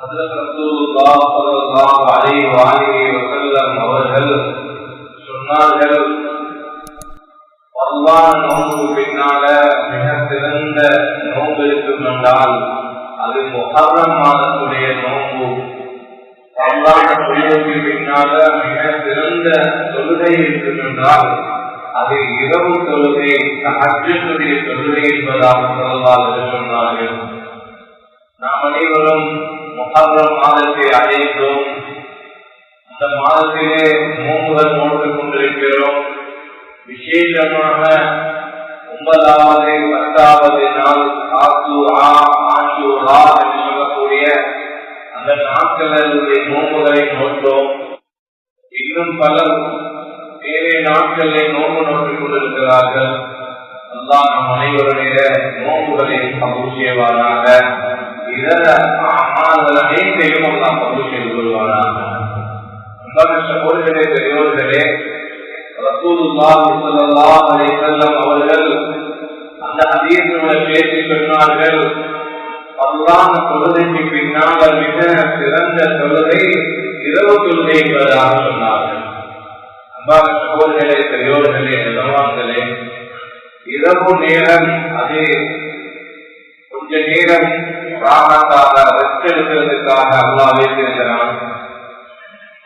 ஹஜ்ரத் ரசூலுல்லாஹ் ஸல்லல்லாஹு அலைஹி வஸல்லம் அவர்கள் சொன்னார்கள், அல்லாஹ் நோன்பு பின்னால மிக சிறந்த நோன்பு இருக்கும் என்றால் அது முஹர்ரம் மாதத்துடைய நோன்பு. அல்லாஹ் தொழுகைக்கு பின்னால மிக சிறந்த தொழுகை இருக்கும் என்றால் அது இரவு தொழுகை, தஹஜ்ஜுடைய தொழுகை என்பதாக ஸல்லல்லாஹு அலைஹி சொன்னார்கள். நாம் அனைவரும் முஹர்ரம் மாதத்தை அடைந்தோம். அந்த மாதத்திலே நோன்புகள் நோட்டுக் கொண்டிருக்கிறோம். விசேஷமாக 9வது 10வது நாள் ஆஷூரா என்று சொல்லக்கூடிய அந்த நாட்களுடைய நோன்புகளை நோட்டோம். இன்னும் பலர் வேறு நாட்களை நோன்பு நோக்கிக் கொண்டிருக்கிறார்கள். அல்லாஹ் நம் அனைவருடைய நோன்புகளை கபூல் செய்வாராக. இதர அமல்கள் அனைத்தையும் அல்லாஹ் கபூல் செய்து கொள்வாராக. அன்பார்ந்த சகோதரர்களே, பெரியோர்களே, ரசூலுல்லாஹ் ஸல்லல்லாஹு அலைஹி வஸல்லம் அவர்கள் அந்த ஹதீஸுடைய பேசி சொன்னார்கள், அல்லாஹ் தொழுகைக்கு பின்னால் மிக சிறந்த தொழுகை இரவு தொழுகை என்பதாக சொன்னார்கள். அன்பார்ந்த சகோதரர்களே, பெரியோர்களே, கனவான்களே, இரவு நேரம் அது கொஞ்ச நேரம் ராகத்தாக ரெஸ்ட் எடுக்கிறதுக்காக அல்லாஹ் வைத்திருக்கிறான்.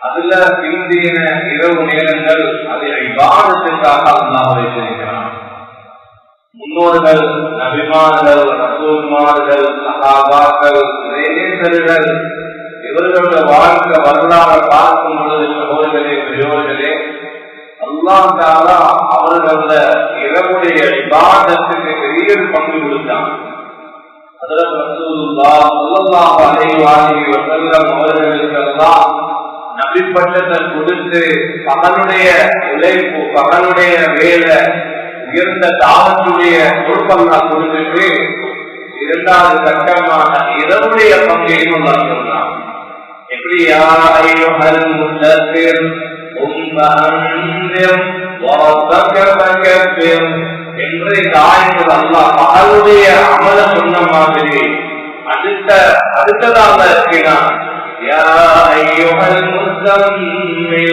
அதுல பிந்தின இரவு நேரங்கள் அதை இபாதத்துக்காக அல்லாஹ் வைத்திருக்கிறான். முன்னோர்கள், நபிமார்கள், ரசூல்மார்கள், சஹாபாக்கள், இறைநேசர்கள் இவர்களுடைய வாழ்க்கை வரலாறு பார்க்கும் பொழுது சகோதரர்களே, பெரியோர்களே, அல்லாஹ் தஆலா அவர்கள இரவுடைய இபாதத்துக்கு பெரிய பங்கு கொடுத்தான். ஹஜ்ரத் ரசூலுல்லாஹ் ஸல்லல்லாஹு அலைஹி வஸல்லம் அவர்களுக்கெல்லாம் நபி பட்டத்தை கொடுத்து பகலுடைய உழைப்பு, பகலுடைய வேலை, உயர்ந்த தாவத்துடைய பொறுப்பெல்லாம் கொடுத்துட்டு இரண்டாவது கட்டமான இரவுடைய பங்கையும் அல்லாஹ் சொன்னான். எப்படி யா அய்யுஹல் முத்தஸிர் உம்மஅன்திர் வரப்பக ஃபகபிர் என்று இந்த ஆயத்தில் அல்லாஹ் பகலுடைய அமல சொன்ன மாதிரி அடுத்ததாக இருக்கிறான். يا أيها المزمل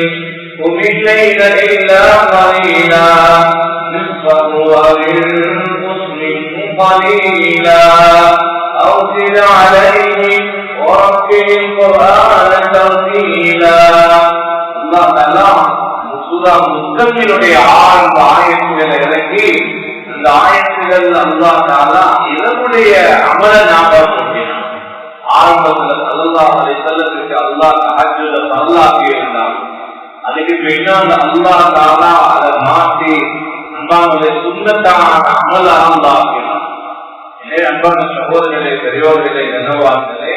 قم الليل إلا قليلا نصفه أو انقص منه قليلا أو زد عليه ورتل القرآن ترتيلا. الله تعالى சூரா முஸ்தமிலுடைய ஆரம்ப ஆயத்துகளை இறக்கி அந்த ஆயத்துகள் அல்லாஹ் தஆலா இரவுடைய அமல ஞாபகப்படுத்தினார். ஆரம்பத்துல ஸல்லல்லாஹு அலைஹி வஸல்லத்துக்கு அல்லாஹ் தஹஜ்ஜுத ஃபர்லாக்கி இருந்தார். அதுக்கு பின்னால் அல்லாஹ் தஆலா அதை மாற்றி அன்பானவர்களே சுன்னத்தான அமலாக ஆக்கினார். எனவே அன்பான சகோதரர்களே, பெரியோர்களே, கனவான்களே,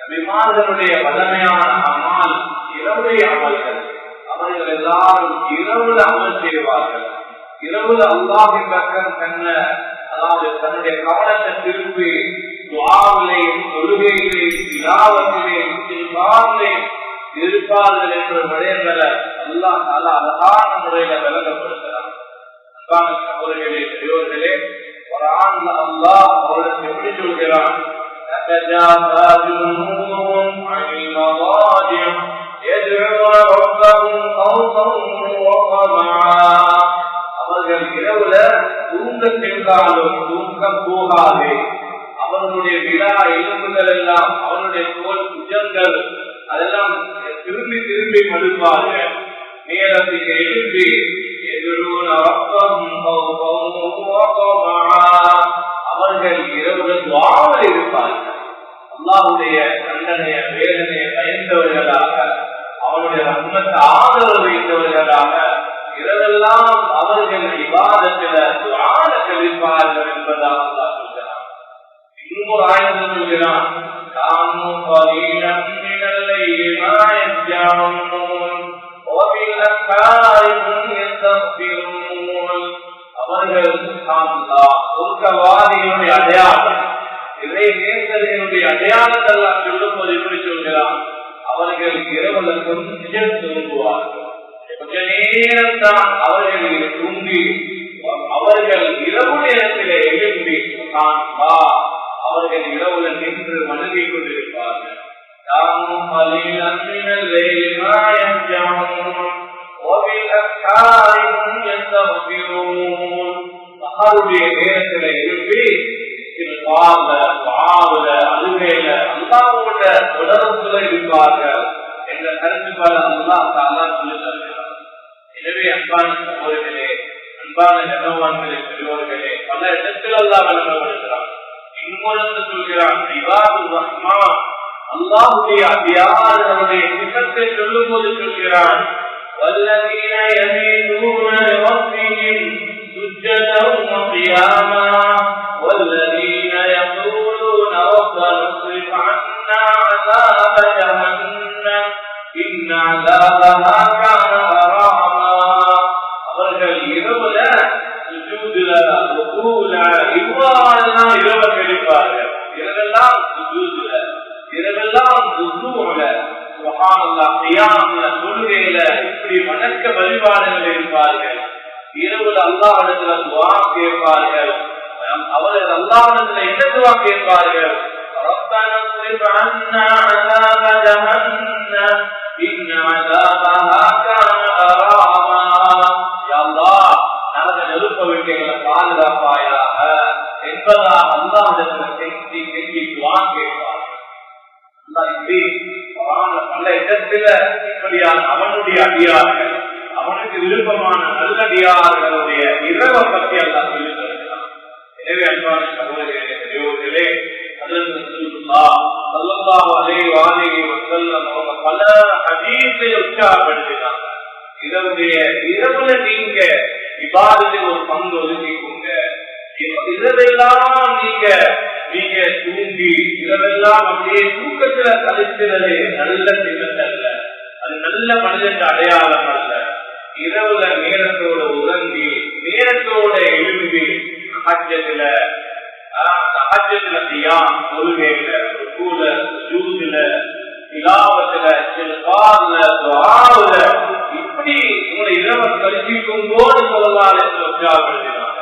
நபிமார்களுடைய வல்லமையான அமல் இரவுடைய அமல்கள். அவர்கள் எல்லாரும் இரவுல அமல் செய்வார்கள். இரவுல அல்லாஹ்வின் பக்கம் தன்னுடைய கவனத்தை திருப்பி துஆவிலே, தொழுகையிலே, திலாவத்திலே, இஸ்திக்பாரிலே இருப்பார்கள் என்ற விடயங்களை அல்லாஹ் தஆலா அழகான முறையில விளங்கப்படுத்துகிறார். அன்பான சகோதரர்களே, பெரியோர்களே, குர்ஆன்ல அல்லாஹ் அவர்களுக்கு எப்படி சொல்கிறான்? தஜாஃபா ஜுனூபுஹும் அனில் மவாஜிஅ யதுஊன ரப்பஹும் கௌஃபன் வ தமஆ. அவர்கள் இரவுல தூங்க சென்றாலும் தூக்கம் போகாது. அவர்களுடைய விழா எலும்புகள் எல்லாம், அவருடைய தோல் குஜங்கள் அதெல்லாம் திரும்பி திரும்பி மடுப்பார்கள். நேரத்துக்கு எழுப்பி அவர்கள் இரவுல துஆவில் இருப்பார்கள். அல்லாஹ்வுடைய தண்டனைய வேதனையை பயந்தவர்களாக, அவனுடைய ரஹ்மத்தை ஆதரவு வைத்தவர்களாக இரவெல்லாம் அவர்கள் இபாதத்தில துஆல கழிப்பார்கள் என்பதாக அல்லாஹ் சொல்கிறான். இன்னொரு ஆயத்தில் சொல்கிறான், கானூ கலீலன் மினல் லைலி மா யஸ்ஜஊன் வ பில் அஸ்ஹாரி ஹும் யஸ்தக்பிரூன். அவர்கள் அல்லாஹ் சொர்க்கவாதிகளுடைய அடையாளம், இறை நேசர்களுடைய அடையாளத்தை அல்லாஹ் சொல்லும்போது எப்படி சொல்கிறான்? அவர்கள் இரவுல கொஞ்சம் தூங்குவார்கள். கொஞ்ச நேரம் தான் அவர்கள் தூங்கி அவர்கள் இரவு நேரத்திலே எழும்பி அவர்கள் இரவுல நின்று வணங்கிக் கொண்டிருப்பார்கள். كانوا قليلا من الليل ما يهجعون وبالأسحار هم يستغفرون. சஹருடைய நேரத்தில் எழுப்பி அழுகையில அல்லாஹ்வோட தொடர்புல இருப்பார்கள் என்ற கருத்துப்பாடு அல்லாஹ் தஆலா சொல்லி தருகிறார். எனவே அன்பான சகோதரர்களே, அன்பான கணவான்களே, பெரியோர்களே, பல இடத்தில் அல்லாஹ் விளங்கப்படுகிறார். இன்னொன்று சொல்கிறான், இபாதுர் ரஹ்மான், அல்லாஹ்வுடைய அடியார்களுடைய சிஃபத்தை சொல்லும் போது சொல்கிறான், வல்லதீன யபீதுன லிரப்பிஹிம் சுஜ்ஜதன் வ கியாமா வல்லதீன யகூலுன ரப்பனா اصرف عنا عذاب جهنم إن عذابها كان غراما. அவர்கள் இரவுல சுஜூதுல ருகூல இவ்வாறெல்லாம் இரவு கழிப்பார்கள். இரவெல்லாம் சுஜூதுல, இரவெல்லாம் ருகூல, சுப்ஹானல்லாஹ், கியாம்ல, தொழுகையில இப்படி வணக்க வழிபாடுகள் இருப்பார்கள். இரவுல அல்லாஹ்விடத்துல துஆ கேட்பார்கள். அவர்கள் அல்லாஹ்விடத்துல என்ன துஆ கேட்பார்கள்? ரப்பனா اصرف عنا عذاب جهنم إن عذابها كان غراما. யா அல்லாஹ், நமது நெருப்ப விட்டு எங்களை பாதுகாப்பாயாக என்பதாக அல்லாஹ்விடத்துல கெஞ்சி கெஞ்சி துஆ கேட்பார்கள். அல்லாஹ் இப்படி குர்ஆன்ல பல இடத்துல இப்படியான அவனுடைய அடியார்கள், அவனுக்கு விருப்பமான நல்லடியார்களுடைய இரவை பற்றி அல்லாஹ் சொல்லி தருகிறான். எனவே அன்பான சகோதரர்களே, பெரியோர்களே, ஹஜ்ரத் ரசூலுல்லாஹ் ஸல்லல்லாஹு அலைஹி வஸல்லம் அவங்க பல ஹதீஸை உற்சாகப்படுத்தினாங்க. இரவுல நீங்க இபாதத்தில் ஒரு பங்கு ஒதுக்கிக்கோங்க. இரவெல்லாம் நீங்க தூங்கி இரவெல்லாம் அப்படியே தூக்கத்துல கழிக்கிறது நல்ல சின்னத்தல்ல, அது நல்ல மனிதன் அடையாளம் அல்ல. இரவுல நேரத்தோட உறங்கி நேரத்தோட எழும்பி சஹஜத்துல தியான், தொழுகையில, ருகூல, சுஜூதுல, திலாவத்துல, இஸ்திக்பார்ல, துஆவுல இப்படி உங்களை இரவு கழிக்கும் போது சொல்லலாம் என்று உற்சாகப்படுத்தினாங்க.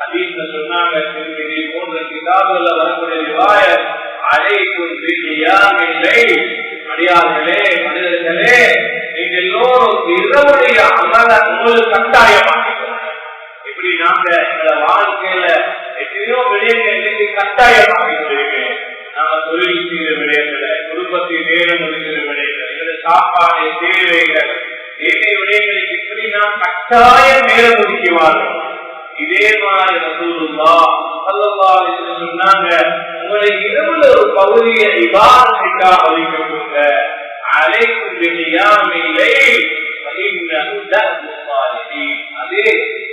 ஹதீஸ்ல சொன்னாங்க, திருமிதி போன்ற கிதாபுல வரக்கூடிய ரிவாயத், அலைக்கும் பில்கியாமில் லைல், அடியார்களே, மனிதர்களே, நீங்க எல்லோரும் இரவுடைய அமல உங்களுக்கு கட்டாயமாக்கிக்கோங்க. இப்படி நாங்க எங்களோட வாழ்க்கையில எத்தனையோ விடயங்களை கட்டாயமாக்கிக்கொள்ளுங்க. நாங்க தொழில் செய்கிற விடயங்களை, குடும்பத்தை நேரம் ஒதுக்கிற விடயங்கள், எங்களோட சாப்பாடு தேவைகள், ஏனைய விடயங்களுக்கு இப்படி நாம் கட்டாயம் நேரம் ஒதுக்கிவார்கள். இதே மாதிரி ரசூலுல்லாஹ் ஸல்லல்லாஹு அலைஹி வஸல்லம் சொன்னாங்க, உங்களை இரவுல ஒரு பகுதியை இபாதத்துக்காக ஒதுக்கிக்கோங்க. அலைக்கும் பிகியாமில் லைல் ஃபஇன்னஹு தஹ்பு ஸாலிஹீன். அதே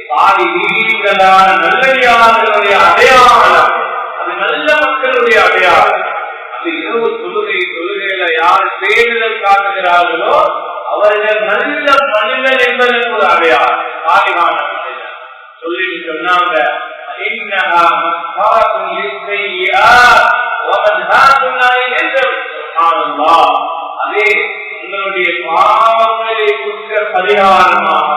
சாலிஹீன்களான நல்லடியார்களுடைய அடையாளம், அது நல்ல மக்களுடைய அடையாளம். அது இரவு தொழுகையில யார் பேணுதல் காட்டுகிறார்களோ அவர்கள் நல்ல மனிதன் என்பதற்கு ஒரு அடையாளம், சாலிஹான மனிதன். சொல்லிட்டு சொன்னாங்க, இன்னஹா மஸ்ஹாத்துன் லிஸ்ஸய்யிஆத் வ மன்ஹாத்துன் அனில் சுப்ஹானல்லாஹ். அதே உங்களுடைய பாவங்களை குற்ற பரிகாரமாக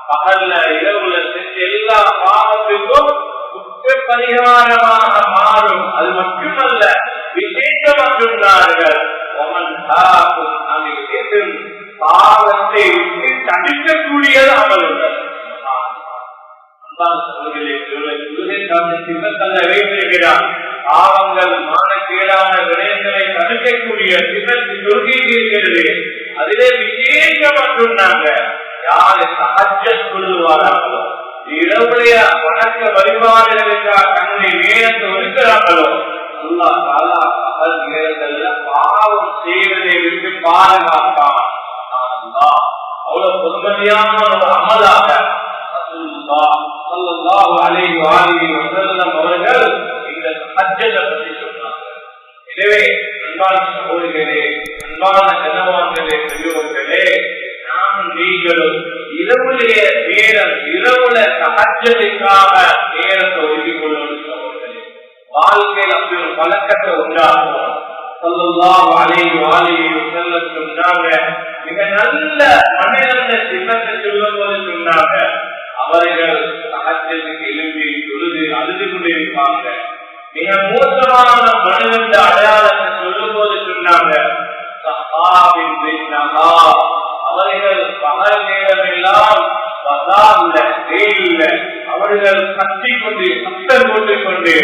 பகல்ல இரவுல செஞ்ச எல்லா பாவத்துக்கும் குற்ற பரிகாரமாக மாறும். அது மட்டுமல்ல, விசேஷமாக சொன்னார்கள், பாவத்தை விட்டு தடுக்கக்கூடியது அமல் உள்ளது. வைத்திருக்கிறார். பாவங்கள் மானக்கேடான விடயங்களை தடுக்கக்கூடிய கொள்கை இருக்கிறது. அதிலே விசேஷமாக சொன்னாங்க, யாரு தஹஜ்ஜத் சொல்லுவார்களோ, இரவுடைய வணக்க வழிபாடுகளுக்காக தன்னுடைய நேரத்தை ஒதுக்கிறார்களோ, அல்லாஹ் தஆலா பகல் நேரங்கள்ல பாவம் செய்வதை விட்டு பாதுகாப்பான். அவ்வளவு பொறுமதியான ஒரு அமலாக ரசூலுல்லாஹ் ஸல்லல்லாஹு அலைஹி வஸல்லம் அவர்கள் இந்த தஹஜ்ஜத்தை பற்றி சொன்னாங்க. எனவே அன்பான சகோதரர்களே, அன்பான கணவான்களே, பெரியோர்களே, நாம் நீங்களும் இரவுடைய நேரம், இரவுல தஹஜ்ஜத்துக்காக நேரத்தை ஒதுக்கிக் கொள்ளணும் சகோதரர்களே. வாழ்க்கையில் அப்படி ஒரு பழக்கத்தை உண்டாகும். ஸல்லல்லாஹு அலைஹி வஸல்லம் சொன்னாங்க, மிக நல்ல மனிதர்கள் சின்னத்தை சொல்லும் போது சொன்னாங்க, அவர்கள் தஹஜ்ஜத்துக்கு எழுப்பி தொழுது அழுது கொண்டிருப்பாங்க. மிக மோசமான மனிதன் அடையாளத்தை சொல்லும் போது சொன்னாங்க, அவர்கள் பகல் நேரமெல்லாம் அவர்கள் கத்திக்கொண்டு சத்தம் போட்டுக்கொண்டு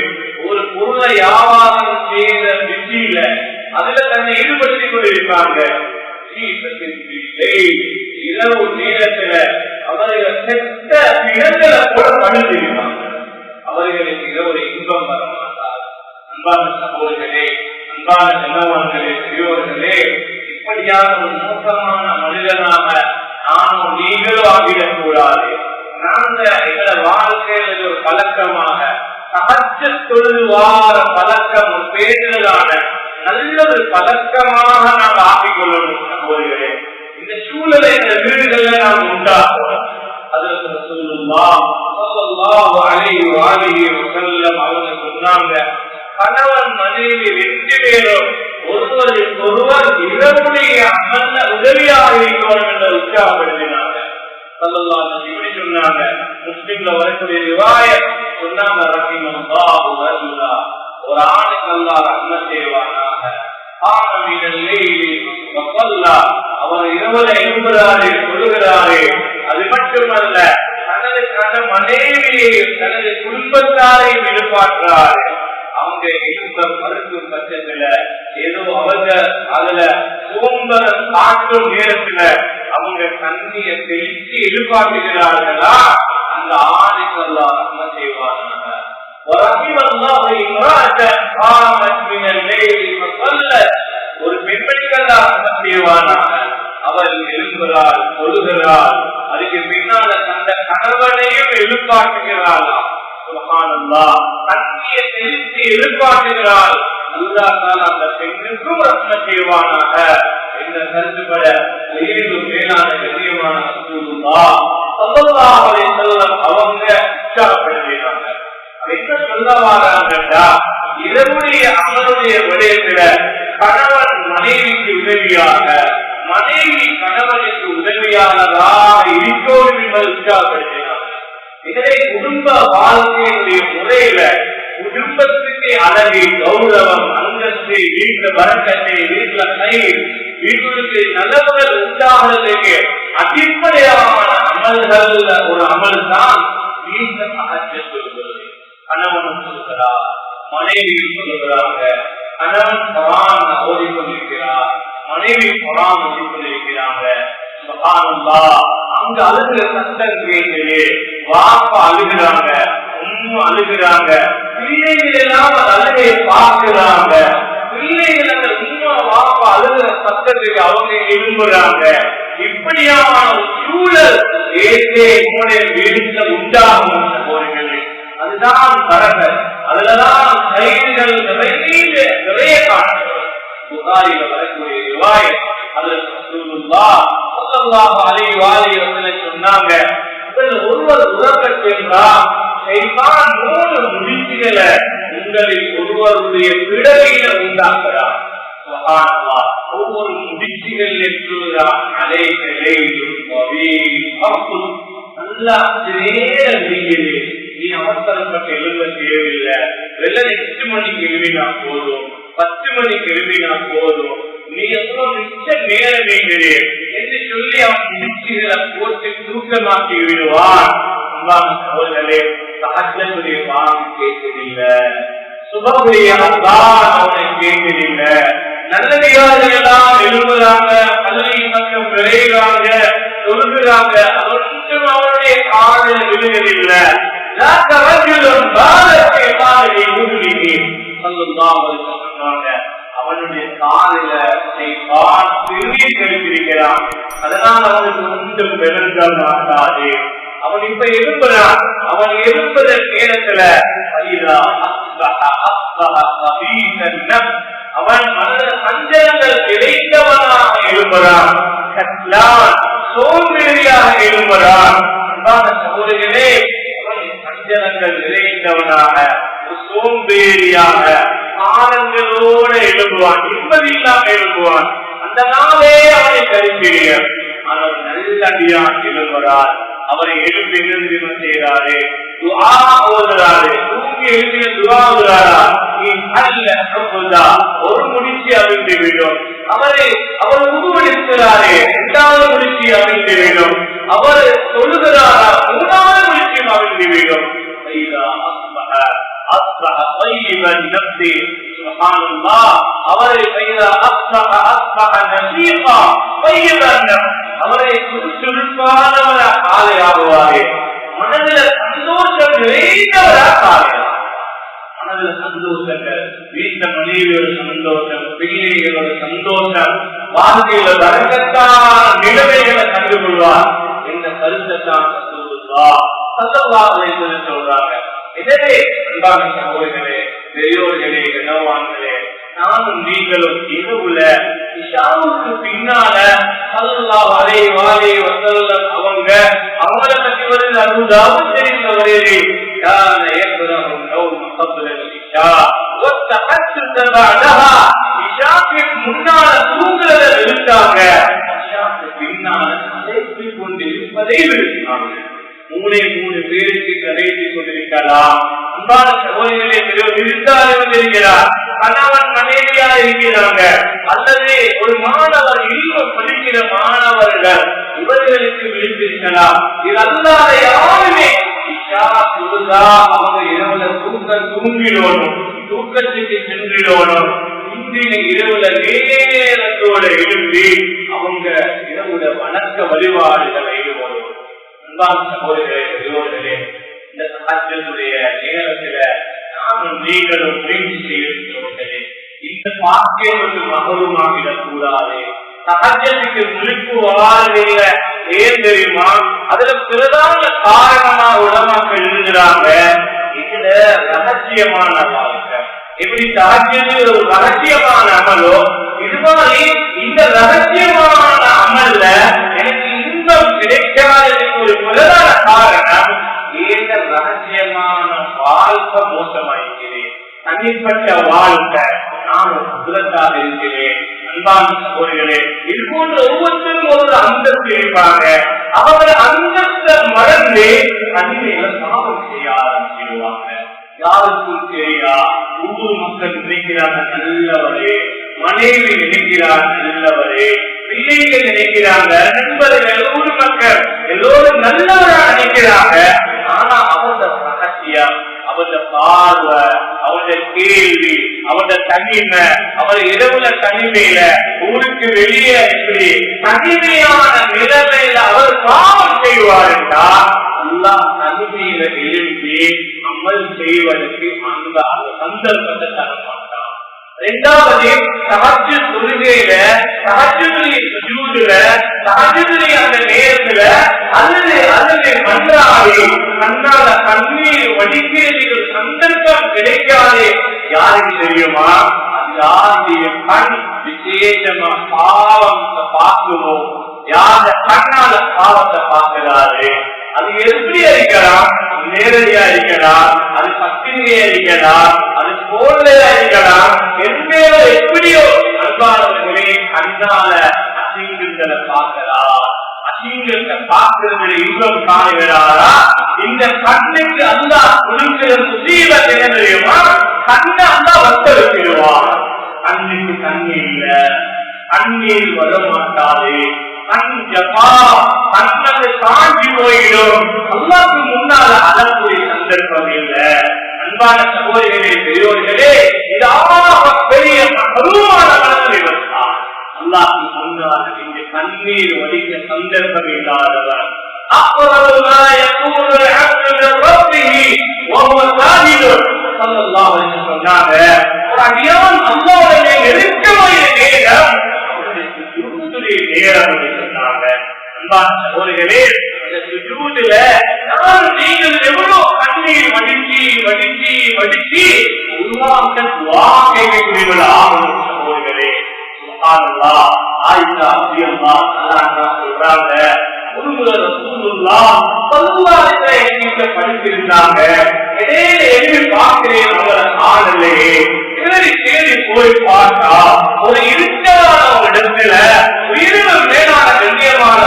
ஒரு பொருளை வியாபாரம் செய்த பிஸியில அதுல தன்னை ஈடுபடுத்திக் கொண்டிருப்பாங்க. இரவு நேரத்துல அவர்கள் செத்த இடங்களை கூட பணிந்திருப்பாங்க. அவர்களுக்கு ஒரு இன்பம் வர மாட்டார். அன்பான சகோதரர்களே, அன்பான கணவன்களே, பெரியோர்களே, இப்படியான ஒரு மோசமான மனிதனாக நானும் நீங்களும் ஆகிடக் கூடாது. நாங்க எங்கள வாழ்க்கையில் ஒரு பழக்கமாக தஹஜ்ஜுத் தொழுவார பழக்கம் ஒரு பேருதான நல்ல ஒரு பழக்கமாக நாம் ஆக்கிக் கொள்ளணும். சகோதரர்களே, இந்த சூழலை இந்த வீடுகள்ல நாம் உண்டாக்கணும். அதற்கு ரசூலுல்லாஹ் ஸல்லல்லாஹு அலைஹி வஸல்லம் அவர்கள் சொன்னாங்க, கணவன் மனைவி 2 பேரும் ஒருவருக்கு ஒருவர் இரவுடைய அமல்ல உதவியாக இருக்கணும் என்று உற்சாகப்படுத்தினாங்க. ஸல்லல்லாஹு அலைஹி இப்படி சொன்னாங்க. முஸ்லிம்ல வரக்கூடிய ரிவாயத் சொன்னாங்க, ரஹிமல்லாஹு ரஜுலா, ஒரு ஆணுக்கு அல்லாஹ் ரஹ்மத் செய்வானாக, ஆமீனல் லைலி வஸல்லா, அவர் இரவுல எழும்புகிறாரே, தொழுகிறாரே. அது மட்டுமல்ல, தனது மனைவியை தனது குடும்பத்தாரை விடுபாற்றாரு. அவங்க எழுந்த மருத்துவ பட்சத்துல ஏதோ அவங்க அதுல சோம்பரம் காட்டும் நேரத்துல அவங்க தண்ணியை தெளிச்சு எதிர்பார்க்கிறார்களா, அந்த ஆணுக்கு அல்லாஹ் ரஹ்மத் செய்வானாக. ஒரு பெண்மணிக்கு அல்லாஹ் ரஹ்மத் செய்வானாக. அவள் எழும்புகிறாள், தொழுகிறாள், அதுக்கு பின்னால தந்த கணவனையும் எதிர்பார்க்கிறாளா. சுப்ஹானல்லாஹ், தண்ணியை தெளித்து எதிர்பார்க்கிறாள். அல்லாஹ் அந்த பெண்ணுக்கும் ரஹ்மத் செய்வானாக. இந்த கருத்துப்பட மேலான கண்ணியமான ரசூலுல்லாஹ் ஸல்லல்லாஹு அலைஹி வஸல்லம் அவங்க உற்சாகப்படுத்தினாங்க. என்ன சொல்ல வராங்கன்னா, இரவுடைய அமலுடைய விடயத்துல கணவன் மனைவிக்கு உதவியாக, மனைவி கணவனுக்கு உதவியானதாக இருக்கணும் என்பதை உற்சாகப்படுத்தினாங்க. இதனை குடும்ப வாழ்க்கையுடைய முறையில குடும்பத்துக்கு அழகு, கௌரவம், அந்தஸ்து, வீட்டுல வரக்கத்தை, வீட்டுல கயிறு, வீட்டுக்கு நல்லவர்கள் உண்டாகிறதுக்கு அடிப்படையான அமல்கள் ஒரு அமல் தான் வீட்டை தஹஜ்ஜுத் சொல்கிறது. கணவன் சொல்கிறார், மனைவி சொல்கிறாங்க. கணவன் குர்ஆன் ஓதிக்கொண்டிருக்கிறார், மனைவி குர்ஆன் ஓதிக்கொண்டிருக்கிறாங்க. சுப்ஹானல்லாஹ், அங்க அழுகிற சத்தம் கேட்குது. வாப்பா அழுகிறாங்க, உம்மா அழுகிறாங்க, பிள்ளைகள் எல்லாம் அந்த அழுகையை பார்க்கிறாங்க. பிள்ளைகள் அந்த உம்மா வாப்பா அழுகிற சத்தத்துக்கு அவங்க எழும்புறாங்க. இப்படியான ஒரு சூழல் வீட்டுல உண்டாகும். அதுதான் பரகத், அதுலதான் கைதுகள் நிறைய காணுகிறோம். புகாரில வரக்கூடிய ரிவாயத், ஹஜ்ரத் ரசூலுல்லாஹ் ஸல்லல்லாஹு அலைஹி வஸல்லம் சொன்னாங்க, ஒருவர் உறக்கச் சென்றால் ஷைத்தான் 3 முடிச்சுகளை உங்களில் ஒருவருடைய பிடவையில உண்டாக்குறார். சுப்ஹானல்லாஹ், ஒவ்வொரு முடிச்சுகள் சொல்றான், அலைகளை நல்லா நேரம் இருக்குது. நீ அவசரப்பட்டு எழுத தேவையில்லை. வெள்ளை 8 மணிக்கு எழுதினா போதும், 10 மணிக்கு எழுதினா போதும், நீ எவ்வளவு மிச்ச நேரம் வைக்கிறேன் என்று சொல்லி அவன் முடிச்சுகளை போட்டு தூக்கமாக்கி விடுவான். அவர்களே, தஹஜ்ஜுடைய வாங்க கேட்கவில்லை, சுபஹுடைய அதான் அவனை கேட்கவில்லை. நல்லடியார்கள் எல்லாம் எழுதுறாங்க, பள்ளியின் பக்கம் விரைகிறாங்க, சொல்லுகிறாங்க, ஒன்றும் அவருடைய காதல் விழுகவில்லை. அவனுடைய காலில கழித்திருக்கிறான். அதனால் அவனுக்கு ஒன்றும் பெருங்க மாட்டாது. அவன் இப்ப எழுப்புறான். அவன் எழுப்புற நேரத்துல அவன் மனத சஞ்சலங்கள் கிடைத்தவனாக எழுப்புறான். சோம்பேறியாக எழுப்புறான். சகோதரர்களே, சஞ்சலங்கள் நிறைந்தவனாக, சோம்பேறியாக, காலங்களோட எழுப்புவான், நிம்மதி இல்லாம எழுப்புவான். அந்த நாளே அவனை கருப்பிடிய. ஆனால் நல்லடியான் எழுப்புறார். அவரை எழுப்பி என்ன செய்யறாரு? துஆ ஓதுறாரு. தூங்கி எழுப்பிய துஆ ஓதுறாரா? நீ அல்ல ஒரு முடிச்சு அவிழ்ந்து விடும். அவர் உருவெடுக்கிறாரே இரண்டாவது முடிச்சி அமைந்து விடும். அவர் சொல்லுகிறாரா மூணாவது முடிச்சியும் அமைந்து விடும். அவரை சுறுசுறுப்பானவர காலையாகுவாரே, மனதில் சந்தோஷம் நிறைந்தவரா காலையா, மனதில் சந்தோஷங்கள், வீட்ட மனைவியோட சந்தோஷம், பிள்ளைகளோட சந்தோஷம், வாழ்க்கையில வரக்கத்தான நிலைமைகளை கண்டுகொள்வார் என்ற கருத்தை தான் சொல்றாங்க. எனவே அன்பான சகோதரர்களே, பெரியோர்களே, கனவான்களே, நானும் நீங்களும் இரவுல இஷாவுக்கு பின்னால ஸல்லல்லாஹு அலைஹி வஸல்லம் அவங்கள பத்தி வருது அபூதாவூத் தெரிந்த வரையிலே كان يكره النوم قبل العشاء والتحدث بعدها. இஷாக்கு முன்னால தூங்குறத விருத்தாங்க, இஷாக்கு பின்னால கதைத்துக் கொண்டிருப்பதை விருத்தாங்க. மூணு பேருக்கு கதைத்து கொண்டிருக்கலாம். அன்பான சகோதரர்களே, விருத்தாளர் இருக்கிறார், கணவன் மனைவியா இருக்கிறாங்க, அல்லது ஒரு மாணவர் இன்னும் படிக்கிற மாணவர்கள், இவர்களுக்கு விழித்திருக்கலாம். இது அல்லாத யாருமே அவங்க இரவுல தூங்கிடணும், தூக்கத்துக்கு சென்றிடணும். இன்றைய இரவுல நேரத்தோட எழுப்பி அவங்க இரவுல வணக்க வழிபாடுகளை ஈடுபடும். அன்பான சகோதரர்களே, பெரியோர்களே, இந்த சகஜத்துடைய நேரத்துல நானும் நீங்களும் முயற்சி செய்கிறோர்களே, இந்த பாக்கியத்துக்கு மகருமாகிடக் கூடாது. சகஜத்துக்கு முழிப்பு வாழ்வில்ல, ஏன் தெரியுமா? அதுல பிரதான காரணமா உலமாக்கள் எழுதுறாங்க, இதுல ரகசியமான வாழ்க்கை. எப்படி சகஜத்தில் ஒரு ரகசியமான அமலோ, இது மாதிரி இந்த ரகசியமான அமல்ல எனக்கு இன்பம் கிடைக்காததுக்கு ஒரு பிரதான காரணம், ஏத ரகசியமான வாழ்க்கை மோசமாயிருக்கிறேன், தனிப்பட்ட வாழ்க்கை நான் சுரத்தாக இருக்கிறேன். அன்பான சகோதரர்களே, இது போன்ற ஒவ்வொருத்தரும் ஒரு அந்தஸ்து இருப்பாங்க. அவங்க அந்தஸ்தை மறந்து தனிமையில பாவம் செய்ய ஆரம்பிச்சிடுவாங்க. யாருக்கும் தெரியா, ஊர் மக்கள் நினைக்கிறாங்க நல்லவரே, மனைவி நினைக்கிறார் நல்லவரே, பிள்ளைகள் நினைக்கிறாங்க, நண்பர்கள், ஊர் மக்கள் எல்லோரும் நல்லவரா நினைக்கிறாங்க. ஆனா அவங்க ரகசியம், அவருடைய பார்வை, அவருடைய கேள்வி, அவருடைய தனிமை, அவர் இரவுல தனிமையில, ஊருக்கு வெளியே இப்படி தனிமையான நிலைமையில அவர் பாவம் செய்வார் என்றால் எல்லாம் தனிமையில எழுப்பி அமல் செய்வதற்கு அந்த சந்தர்ப்பத்தை தர மாட்டான். இரண்டாவது, தஹஜ்ஜுத் தொழுகையில, தஹஜ்ஜுடைய சுஜூதுல, தஹஜ்ஜுடைய அந்த நேரத்துல அல்லது மன்றாடி கண்ணால கண்ணீர் வடிக்கிறதுக்கு சந்தர்ப்பம் கிடைக்காது. யாருக்கு தெரியுமா? அது யாருடைய கண் விசேஷமா பாவத்தை பார்க்குவோம், யார கண்ணால பாவத்தை பார்க்கிறாரு. அது எப்படி இருக்கலாம்? நேரடியா இருக்கலாம், அது பத்திரிகையா இருக்கலாம், அது போன்லையா இருக்கலாம், எந்த எப்படியோ அன்பானவர்களே கண்ணால அசிங்கங்களை பார்க்கலாம். அசிங்கத்தை பார்க்கிறதுல இன்பம் காணுகிறாரா? இந்த கண்ணுக்கு அல்லாஹ் கொடுக்கிற முசீபத் என்ன தெரியுமா? கண்ணை அல்லாஹ் வத்த வைக்கிடுவார். கண்ணுக்கு தண்ணீர் இல்ல, கண்ணீர் வர மாட்டாது, கண் ஜபா, கண்ணது காஞ்சி போயிடும். அல்லாஹ்வுக்கு முன்னால அழக்கூடிய சந்தர்ப்பம் இல்ல. அன்பான சகோதரர்களே, பெரியோர்களே, இதாக பெரிய மகரூமான மனநிலை வந்தார். அல்லாஹ்வுக்கு முன்னால இந்த கண்ணீர் வடிக்க சந்தர்ப்பம் இல்லாதவர். أقرب ما يكون العبد من ربه وهو ساجد صلى الله عليه وسلم. ஒரு அடியான் அல்லாஹ்வுடைய நெருக்கமான நேரம் அவருடைய சுஜூதுடைய நேரம் என்று சொன்னாங்க. அன்பான சகோதரர்களே, இந்த சுஜூதுல நான் நீங்கள் எவ்வளவு கண்ணீர் வடிச்சு அல்லாஹ்வுக்கு துஆ கேட்கக்கூடியவர்களா ஆகணும் சகோதரர்களே. சுப்ஹானல்லாஹ். ஆயிஷா ரலியல்லாஹு அன்ஹா சொல்றாங்க, படித்திருந்தாங்க, பார்க்கிறேன் அவரை காணலையே, தேடி போய் பார்த்தா ஒரு இருக்கான ஒரு இடத்துல உயிரினும் மேலான கண்ணியமான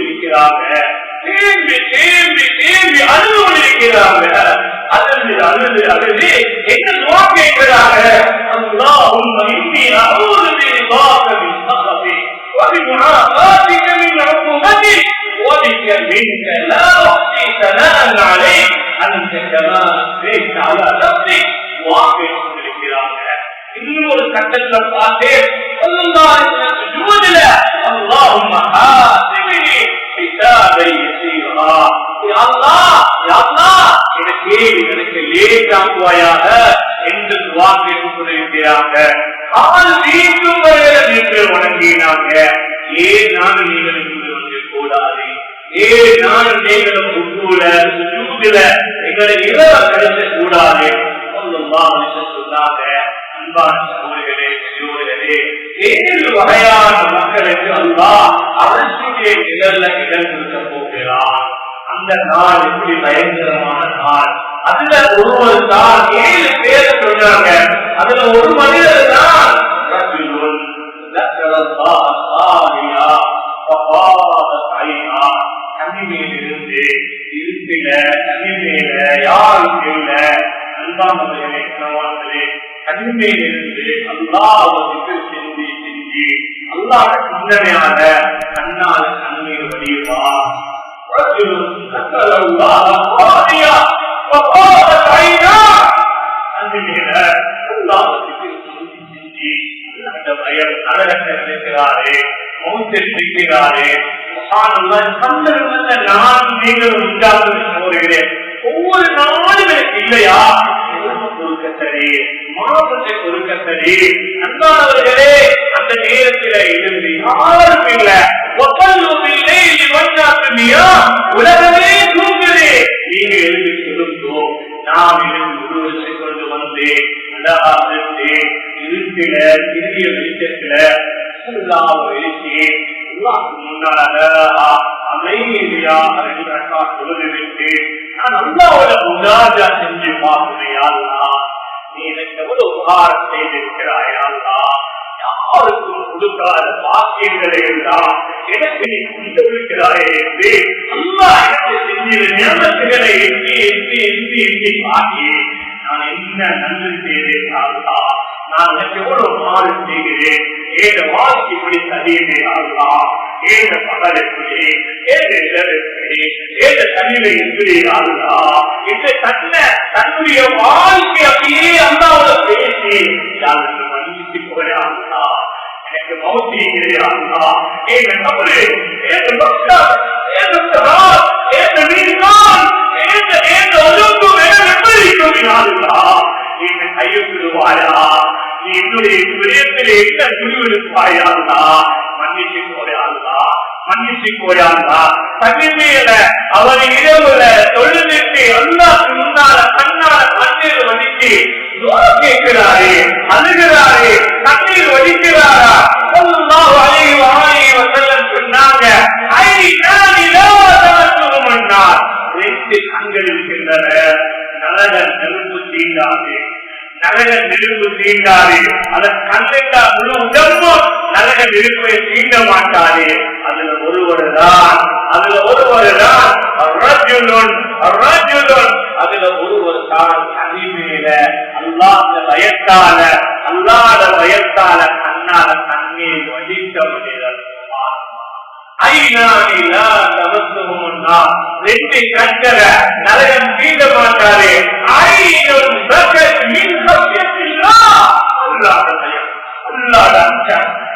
இருக்கிறாங்க, தேம்பி அழுது கொண்டிருக்கிறாங்க. அழுது என்ன துஆ கேட்கிறாங்க? அல்லாஹ் معافاتك من عقوبتك وبك منك لا أحصي ثناء عليك أنت كما أثنيت على نفسك واقع இருக்கிறாங்க. இன்னொரு கட்டத்துல பார்த்தேன் சுஜூதுல அல்லாஹும்ம ஹாசிபினி ஹிசாபை யஸீரா, யா அல்லாஹ் யா அல்லாஹ் எனக்கு லேசாக்குவாயாக என்று துஆ கேட்டுக்கொண்டிருக்கிறாங்க. கால் வீட்டும் வரையில நீங்கள் வணங்கினாங்க. ஏன் நான் நீங்களுக்கு வந்து கூடாது, ஏன் நான் நீங்களும் சுஜூதுல எங்களை இரவ கழிக்க கூடாது சொன்னாங்க. அன்பான சகோதரர்களே பெரியோர்களே, 7 வகையான மக்களுக்கு அல்லாஹ் அரசுடைய நிழல்ல இடம் கொடுக்க போகிறான். அந்த நாள் எப்படி பயங்கரமான நாள். அதுல ஒருவர் தான் 7 பேர் சொல்றாங்க. அதுல ஒரு மனிதர் தான் தனிமையிலிருந்து இருப்பில தனிமையில யாரும் இல்ல. அன்பானவர்களே கணவான்களே, தனிமையிலிருந்து அல்லாஹ்வுக்கு செஞ்சு செஞ்சு அல்லாஹ் சிந்தனையாக கண்ணால கண்ணீர் வடிவா இருக்கிறாரே மௌத்திருக்கிறாரே நான் நீங்கள் உண்டாக்குகிறேன். ஒவ்வொரு நாளும் எனக்கு இல்லையா கொடுக்க சரி, மாசத்தை கொடுக்க சரி. அன்பானவர்களே, அந்த நேரத்தில் இருந்து யாரும் இல்லை. உலகமே தூங்குது. நீங்க எழுதி கொடுத்தோ நாம் எழுதி கொண்டு வந்து இருட்டில சிறிய வெளிச்சத்துல எழுச்சி முன்னால அமைதியா சொல்லிவிட்டு நான் அல்லாவோட முன்னாஜா செஞ்சு பார்க்கிறேயா, நீ எனக்கு எவ்வளவு உபகாரம் செய்திருக்கிறாயா, யாருக்கும் கொடுக்காத பாக்கியங்களை எல்லாம் எனக்கு நீ கொடுத்திருக்கிறாயே என்று அல்லாஹ் எனக்கு செஞ்ச நியமத்துகளை எண்ணி எண்ணி எண்ணி எண்ணி காட்டி நான் என்ன நன்றி செய்தேன், நான் எனக்கு எவ்வளவு மாறு செய்கிறேன், ஏத வாழ்க்கை இப்படி சரியில்லையா, ஏத பகல் எப்படி, ஏத இரவு எப்படி, ஏத தனிமை எப்படியா, என்று தன்னுடைய வாழ்க்கை அப்படியே அல்லாவோட பேசி யாருக்கு மன்னிச்சு போயா, எனக்கு மௌத்தியா, ஏத தவறு, ஏத பக்தர், ஏத சரார், ஏத மீன்தான், ஏத ஒழுங்கு என்ன கையொப்பிடுவாயா, நீ என்னுடைய விடயத்தில் என்ன முடிவெடுப்பாயா, மன்னிச்சு போயாங்களா, மன்னிச்சு போயாங்களா. தனிமையில அவரை இரவுல தொழுதுட்டு அல்லாஹ்வுக்கு முன்னால கண்ணால கண்ணீர் வடிச்சு கேட்கிறாரே, அழுகிறாரே, கண்ணீர் வடிக்கிறாரா. ஸல்லல்லாஹு அலைஹி வஸல்லம் சொன்னாங்க, ரெண்டு கண்கள் இருக்கின்றன, நரக நெருப்பு தீண்டாது, நரக நெருப்பு தீண்டாது. அதன் கண்ணெண்டா முழு உடம்பும் நரக நெருப்பை தீண்ட மாட்டாது. அதுல ஒருவர் தான் அதுல ஒருவர் தான் தனிமையில அல்லாஹ்வுடைய பயத்தால கண்ணால கண்ணீர் வடிக்க மனிதர். ரெண்டு கண்களை நரகம் தீண்ட மாட்டாரே.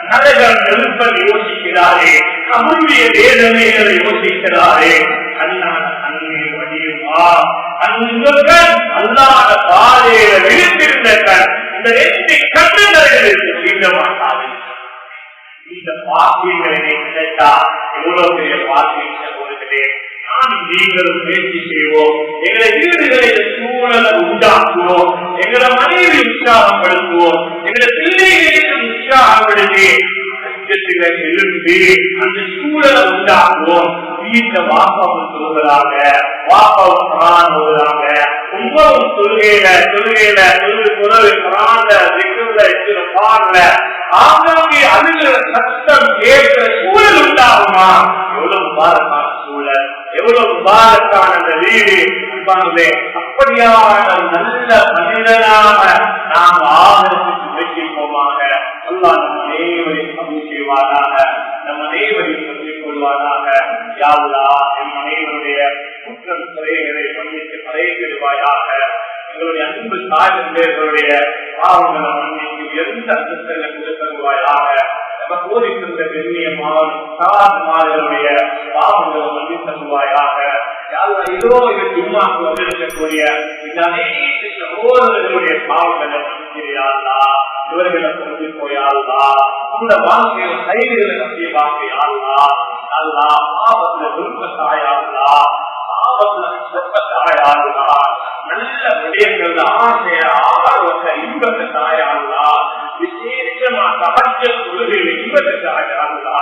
நரகம் நெருப்பதை யோசிக்கிறாரே, கமுடைய வேதனைகளை யோசிக்கிறாரே. கண்ணான கண்ணீர் வடியுமா அல்லாத பாதையில விழித்திருந்த கண் இந்த ரெண்டு கண்ணுகளுக்கு தீண்ட மாட்டாது. இந்த பாக்கியங்களை கிடைத்தா எவ்வளவு பெரிய பாக்கியம் சகோதரர்களே. நான் நீங்களும் முயற்சி செய்வோம், எங்களை வீடுகளில் சூழலை உண்டாக்குவோம், எங்களை மனைவி உற்சாகப்படுத்துவோம், எங்களை பிள்ளைகளுக்கு உற்சாகப்படுத்தி எழுந்து அந்த சூழலை உண்டாக்குவோம். வீட்டுல வாப்பாவும் சொல்லுகிறாங்க, வாப்பாவும் குரான் ஓதுறாங்க, உங்களும் தொழுகையில ஆங்காங்கே அதுல சத்தம் கேட்கிற சூழல் உண்டாகுமா? எவ்வளவு பாரக்கான சூழல், எவ்வளவு பாரக்கான அந்த வீடு. அப்படியான நல்ல மனிதனாக நாம் ஆதரவுக்கு முயற்சிப்போமாக. அல்லாஹ் நம் அனைவரையும் கபூல் செய்வானாக, நம் அனைவரையும் சொல்லிக் கொள்வானாக. யா அல்லாஹ் எம் அனைவருடைய குற்றம் குறைகளை மன்னித்து படைத்திடுவாயாக. எங்களுடைய அன்பு தாய் தந்தையர்களுடைய பாவங்களை மன்னித்து எந்த அந்தஸ்தங்களை கொடுத்தருவாயாக. நம்ம போதிக்கின்ற கண்ணியமான சாதமார்களுடைய பாவங்களை மன்னித்தருவாயாக. இதோ இதற்கு உமாக்கு வந்திருக்கக்கூடிய இந்த அனைத்து சகோதரர்களுடைய பாவங்களை மன்னிக்கிறார்களா, இவர்களை கொண்டு போயாளா, இந்த வாழ்க்கையில கைதுகளை கட்டிய பார்க்கையாளா, அல்லா பாவத்துல விருப்பத்தாயாளா, பாவத்துல சொப்பத்தாயாளா, நல்ல விடயங்கள் ஆசைய ஆர்வத்தை இன்பத்தை தாயாளா, விசேஷமா தகச்ச கொள்கையில் இன்பத்தை தாயாளா,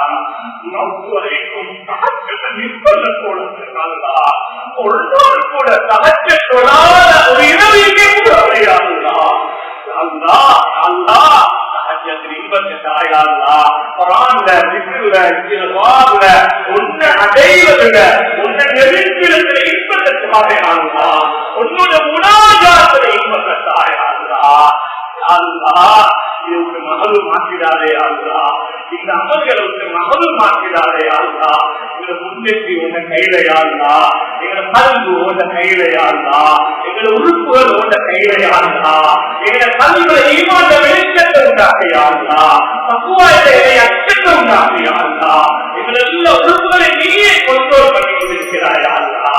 நோக்குவரைக்கும் தகச்சத்தை நிற்பதை போடுறதுனாலா, ஒன்றோடு கூட தகச்ச கொள்ளாத ஒரு இரவிக்கே கூட அடையாளா. அல்லா அல்லா இன்பத்தை தாயாளா, குர்ஆன்ல திக்ருல இஸ்திக்ஃபார்ல உன்னை அடைவதில்ல, உன்னை நெருங்கியிருக்கிற இன்பத்தை தாயாளா, உன்னோட முனாஜாத்துல இன்பத்தை தாயாளா. அல்லா இதுக்கு மகளு மாற்றிடாதே அல்லா, இந்த அமல்களுக்கு மகளு மாற்றிடாதே அல்லா. எங்களை முன்னேற்றி உன்ன கையிலையாளா, எங்களை கல்வி உன்ன கையிலையாளா, எங்களை உறுப்புகள் உன்ன கையிலையாளா, எங்களை கல்விகளை ஈமான் வெளிச்சத்தை உண்டாக்கையாளா, தக்குவாயிலே அச்சத்தை உண்டாக்கையாளா, எங்களை எல்லா உறுப்புகளை நீயே கொண்டோல் பண்ணி கொண்டிருக்கிறாயாளா.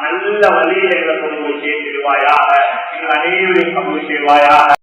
நல்ல வழியை எங்களை கொண்டு போய் சேர்த்திடுவாயாக, எங்கள் அனைவரையும் கபூல் செய்வாயாக.